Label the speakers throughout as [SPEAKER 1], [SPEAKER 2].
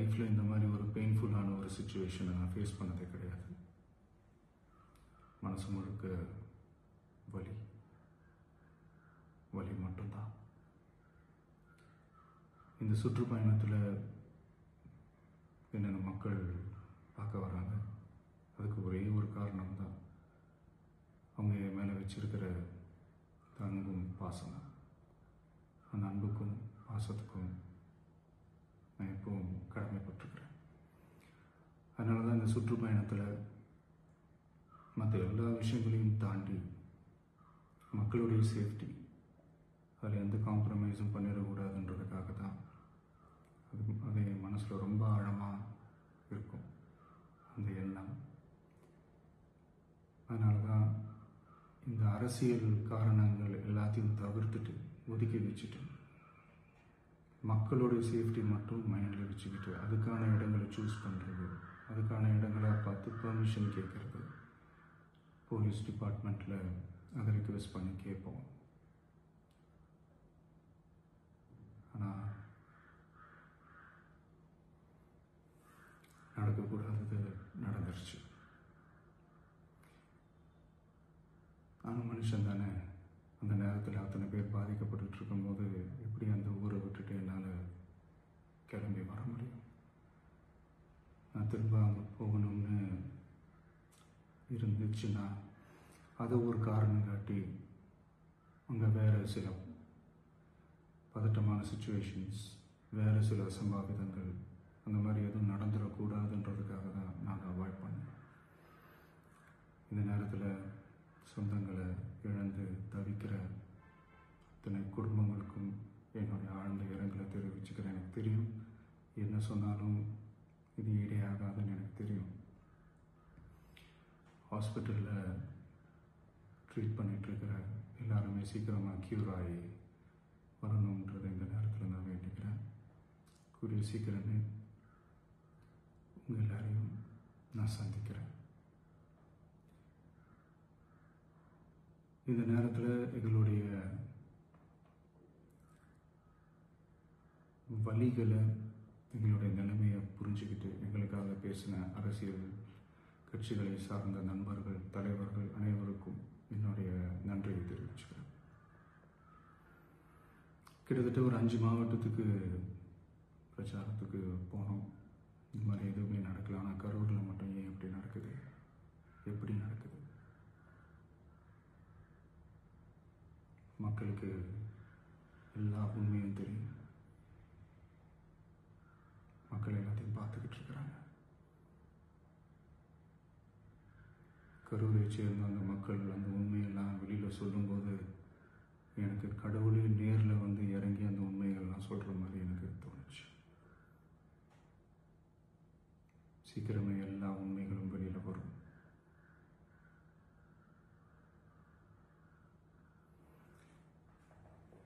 [SPEAKER 1] லைஃப்பில் இந்த மாதிரி ஒரு பெயின்ஃபுல்லான ஒரு சுச்சுவேஷனை நான் ஃபேஸ் பண்ணதே கிடையாது. மனசு முழுக்க வலி வலி மட்டும்தான். இந்த சுற்றுப்பயணத்தில் என்னென்ன மக்கள் பார்க்க வராங்க, அதுக்கு ஒரே ஒரு காரணம் தான், அவங்க என் மேலே வச்சிருக்கிற அன்பும் பாசம். அந்த அன்புக்கும் பாசத்துக்கும் நான் எப்பவும் கடமைப்பட்டிருக்கிறேன். அதனால தான் இந்த சுற்றுப்பயணத்தில் மற்ற எல்லா விஷயங்களையும் தாண்டி மக்களுடைய சேஃப்டி, அதில் எந்த காம்ப்ரமைஸும் பண்ணிடக்கூடாதுன்றதுக்காக தான் அது என் மனசில் ரொம்ப ஆழமாக இருக்கும் அந்த எண்ணம். அதனால தான் இந்த அரசியல் காரணங்கள் எல்லாத்தையும் தவிர்த்துட்டு ஒதுக்கி வச்சுட்டு மக்களுடைய சேஃப்டி மட்டும் மைண்டில் வச்சுக்கிட்டு அதுக்கான இடங்களை சூஸ் பண்ணுறது, அதுக்கான இடங்களை பார்த்து பெர்மிஷன் கேட்குறது, போலீஸ் டிபார்ட்மெண்ட்டில் அதை ரிக்வெஸ்ட் பண்ணி கேட்போம். ஆனால் நடக்கக்கூடாதது நடந்துருச்சு. நானும் மனுஷன் தானே. அந்த நேரத்தில் அத்தனை பேர் பாதிக்கப்பட்டு இருக்கும்போது எப்படி அந்த ஊரை விட்டுட்டு என்னால் கிளம்பி வர முடியும்? நான் திரும்ப அங்கே போகணும்னு இருந்துச்சுன்னா அதை ஒரு காரணம் காட்டி அங்கே வேறு சில பதட்டமான சுச்சுவேஷன்ஸ், வேறு சில அசம்பாவிதங்கள் அந்த மாதிரி எதுவும் நடந்துடக்கூடாதுன்றதுக்காக தான் நான் அவாய்ட் பண்ணேன். இந்த நேரத்தில் சொந்தங்களை இழந்து தவிக்கிற அத்தனை குடும்பங்களுக்கும் என்னுடைய ஆழ்ந்த இரங்கலை தெரிவிச்சுக்கிறேன். எனக்கு தெரியும், என்ன சொன்னாலும் இது ஈடேயாகாதுன்னு எனக்கு தெரியும். ஹாஸ்பிட்டலில் ட்ரீட் பண்ணிகிட்ருக்கிற எல்லாருமே சீக்கிரமாக க்யூர் ஆகி வரணுன்றதை இந்த நேரத்தில் நான் வேண்டிக்கிறேன். கூடிய சீக்கிரமே உங்கள் எல்லாரையும் நான் சந்திக்கிறேன். இந்த நேரத்தில் எங்களுடைய வலிகளை, எங்களுடைய நிலைமையை புரிஞ்சுக்கிட்டு எங்களுக்காக பேசின அரசியல் கட்சிகளை சார்ந்த நண்பர்கள், தலைவர்கள் அனைவருக்கும் என்னுடைய நன்றியை தெரிவிச்சுக்கிறேன். கிட்டத்தட்ட ஒரு 5 மாவட்டத்துக்கு பிரச்சாரத்துக்கு போனோம். இந்த மாதிரி எதுவுமே நடக்கல. ஆனால் கரூரில் மட்டும் ஏன் எப்படி நடக்குது, எப்படி நடக்குது? மக்களுக்கு எல்லா உண்மையும் தெரியும். மக்கள் எல்லாத்தையும் பார்த்துக்கிட்டு இருக்கிறாங்க. கரூரை சேர்ந்த அந்த மக்கள் அந்த உண்மையெல்லாம் வெளியில் சொல்லும்போது எனக்கு கடவுளே நேரில் வந்து இறங்கி அந்த உண்மைகள்லாம் சொல்கிற மாதிரி எனக்கு தோணுச்சு. சீக்கிரமே எல்லா உண்மைகளும் வெளியில் வரும்.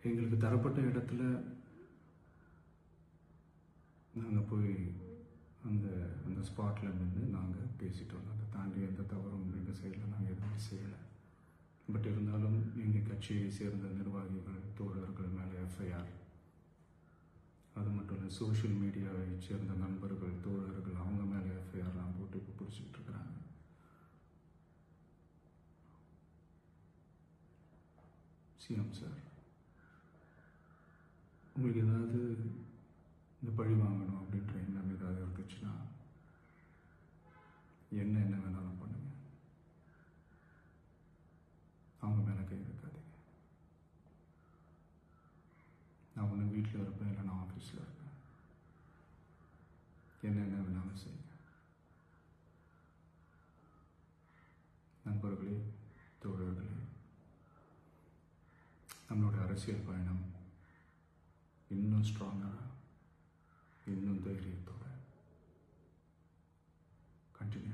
[SPEAKER 1] எங்களுக்கு தரப்பட்ட இடத்துல நாங்கள் போய் அந்த அந்த ஸ்பாட்டில் நின்று நாங்கள் பேசிட்டோம். அதை தாண்டி எந்த தவறும் எங்கள் சைடில் நாங்கள் எதுவுமே செய்யலை. பட் இருந்தாலும் எங்கள் கட்சியை சேர்ந்த நிர்வாகிகள், தோழர்கள் மேலே எஃப்ஐஆர், அது மட்டும் இல்லை சோஷியல் மீடியாவை சேர்ந்த நண்பர்கள், தோழர்கள் அவங்க மேலே எஃப்ஐஆர்லாம் போட்டு இப்போ பிடிச்சிக்கிட்டு இருக்கிறாங்க. சிஎம் சார், உங்களுக்கு ஏதாவது இந்த பழி வாங்கணும் அப்படின்ற எண்ணம் ஏதாவது இருந்துச்சுன்னா என்ன வேணாலும் பண்ணுங்க. அவங்க மேலே கை வைக்காதீங்க. நான் ஒன்று வீட்டில் இருப்பேன், இல்லை நான் ஆஃபீஸில் இருப்பேன். என்ன வேணாலும் செய்யுங்க. நண்பர்களே, தோழர்களே, நம்மளோட அரசியல் பயணம் இன்னும் ஸ்ட்ராங்காக, இன்னும் தைரியத்தோட கண்டினியூ